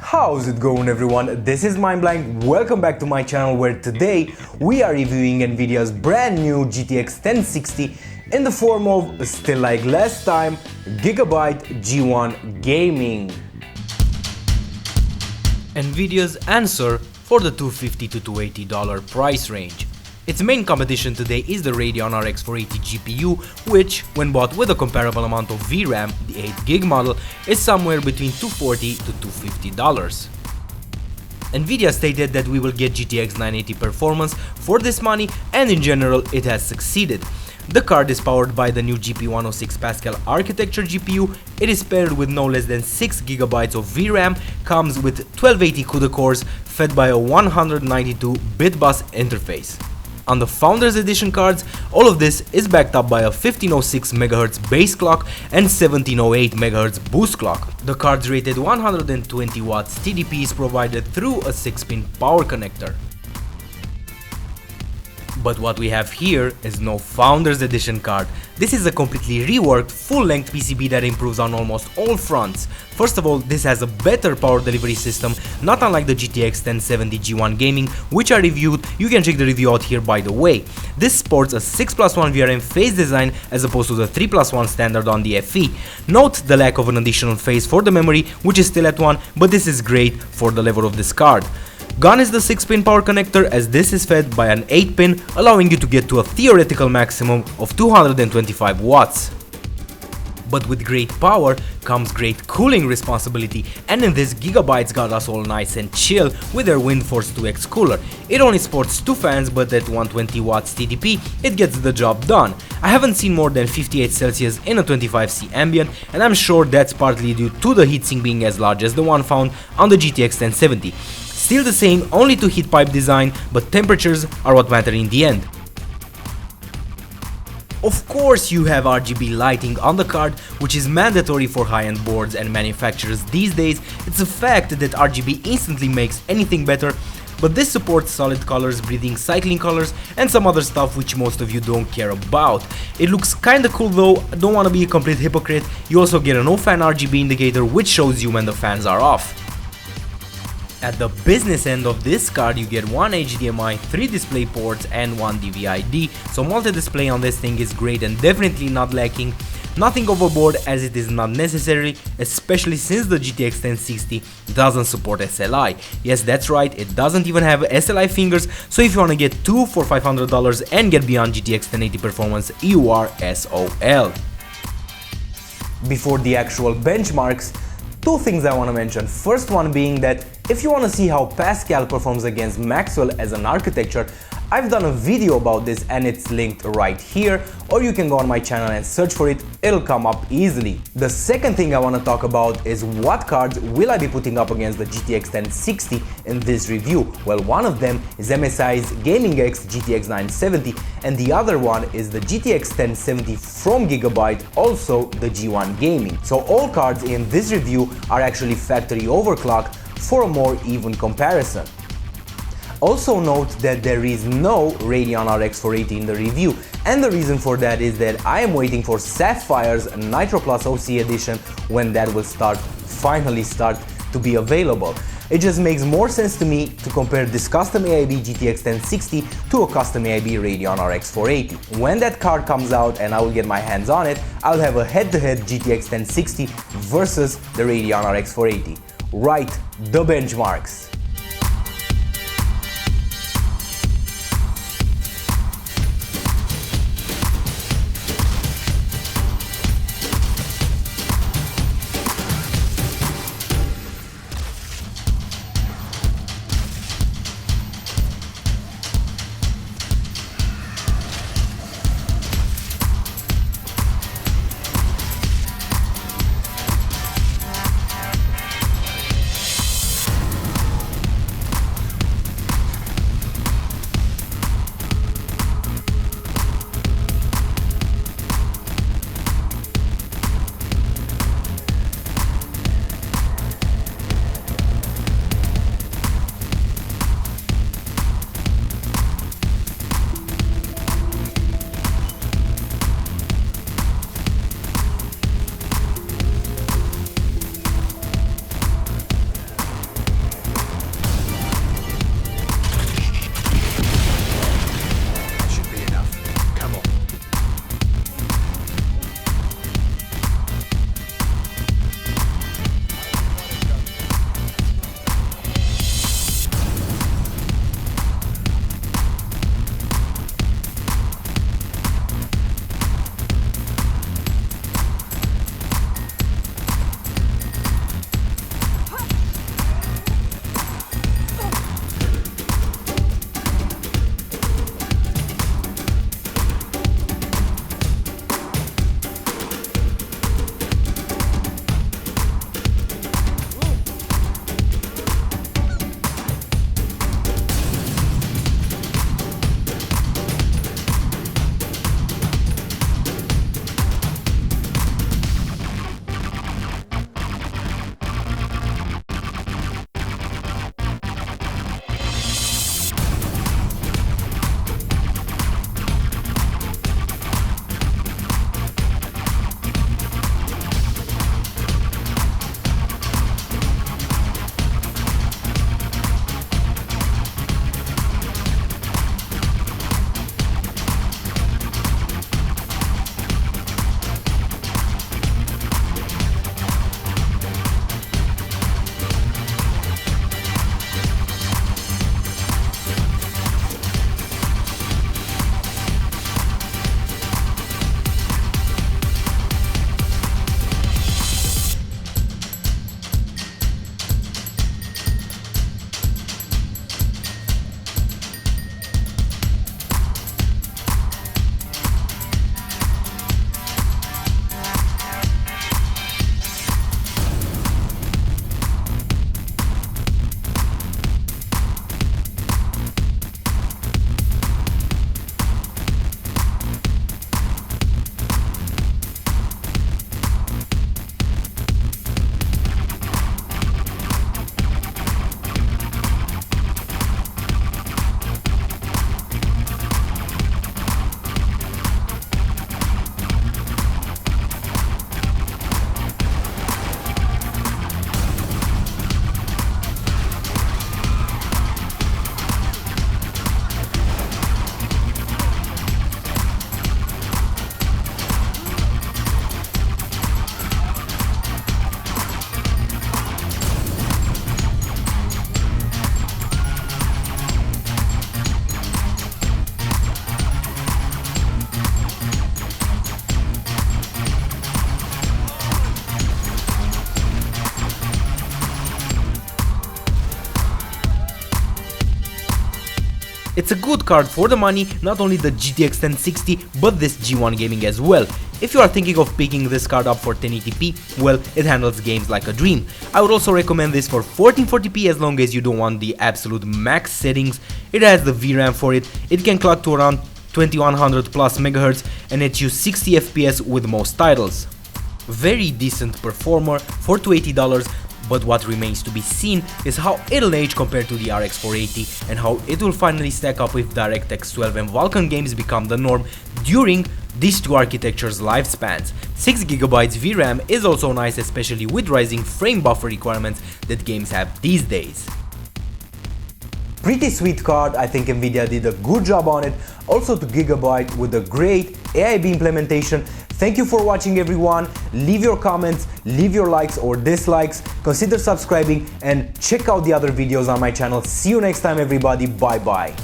How's it going, everyone? This is MindBlank. Welcome back to my channel, where today we are reviewing Nvidia's brand new GTX 1060 in the form of, still like last time, Gigabyte G1 Gaming. Nvidia's answer for the $250 to $280 price range. Its main competition today is the Radeon RX 480 GPU, which, when bought with a comparable amount of VRAM, the 8GB model, is somewhere between $240 to $250. Nvidia stated that we will get GTX 980 performance for this money, and in general it has succeeded. The card is powered by the new GP106 Pascal architecture GPU, it is paired with no less than 6GB of VRAM, comes with 1280 CUDA cores fed by a 192-bit bus interface. On the Founders Edition cards, all of this is backed up by a 1506 MHz base clock and 1708 MHz boost clock. The card's rated 120 watts TDP is provided through a 6-pin power connector. But what we have here is no Founders Edition card. This is a completely reworked, full-length PCB that improves on almost all fronts. First of all, this has a better power delivery system, not unlike the GTX 1070 G1 Gaming, which I reviewed. You can check the review out here, by the way. This sports a 6+1 VRM phase design as opposed to the 3+1 standard on the FE. Note the lack of an additional phase for the memory, which is still at 1, but this is great for the level of this card. Gone is the 6-pin power connector, as this is fed by an 8-pin, allowing you to get to a theoretical maximum of 225 watts. But with great power comes great cooling responsibility, and in this, Gigabyte's got us all nice and chill with their WindForce 2X cooler. It only sports 2 fans, but at 120 watts TDP, it gets the job done. I haven't seen more than 58 Celsius in a 25°C ambient, and I'm sure that's partly due to the heatsink being as large as the one found on the GTX 1070. Still the same, only 2 heat pipe design, but temperatures are what matter in the end. Of course you have RGB lighting on the card, which is mandatory for high-end boards and manufacturers these days. It's a fact that RGB instantly makes anything better, but this supports solid colors, breathing cycling colors, and some other stuff which most of you don't care about. It looks kinda cool though. I don't wanna be a complete hypocrite. You also get a no-fan RGB indicator, which shows you when the fans are off. At the business end of this card, you get 1 HDMI, 3 display ports, and 1 DVI-D, so multi-display on this thing is great and definitely not lacking. Nothing overboard, as it is not necessary, especially since the GTX 1060 doesn't support SLI. Yes, that's right, it doesn't even have SLI fingers, so if you wanna get 2 for $500 and get beyond GTX 1080 performance, you are SOL. Before the actual benchmarks, 2 things I want to mention. First one being that if you want to see how Pascal performs against Maxwell as an architecture, I've done a video about this and it's linked right here, or you can go on my channel and search for it, it'll come up easily. The second thing I want to talk about is what cards will I be putting up against the GTX 1060 in this review. Well, one of them is MSI's Gaming X GTX 970, and the other one is the GTX 1070 from Gigabyte, also the G1 Gaming. So all cards in this review are actually factory overclocked for a more even comparison. Also note that there is no Radeon RX 480 in the review, and the reason for that is that I am waiting for Sapphire's Nitro Plus OC edition when that will finally start to be available. It just makes more sense to me to compare this custom AIB GTX 1060 to a custom AIB Radeon RX 480. When that card comes out and I will get my hands on it, I'll have a head-to-head GTX 1060 versus the Radeon RX 480. Right, the benchmarks. It's a good card for the money, not only the GTX 1060 but this G1 Gaming as well. If you are thinking of picking this card up for 1080p, well, it handles games like a dream. I would also recommend this for 1440p as long as you don't want the absolute max settings. It has the VRAM for it, it can clock to around 2100 plus MHz and it uses 60 FPS with most titles. Very decent performer for $280, but what remains to be seen is how it'll age compared to the RX 480 and how it will finally stack up if DirectX 12 and Vulkan games become the norm during these two architectures' lifespans. 6GB VRAM is also nice, especially with rising frame buffer requirements that games have these days. Pretty sweet card, I think Nvidia did a good job on it. Also to Gigabyte with a great AIB implementation. Thank you for watching everyone, leave your comments, leave your likes or dislikes, consider subscribing and check out the other videos on my channel. See you next time everybody, bye bye.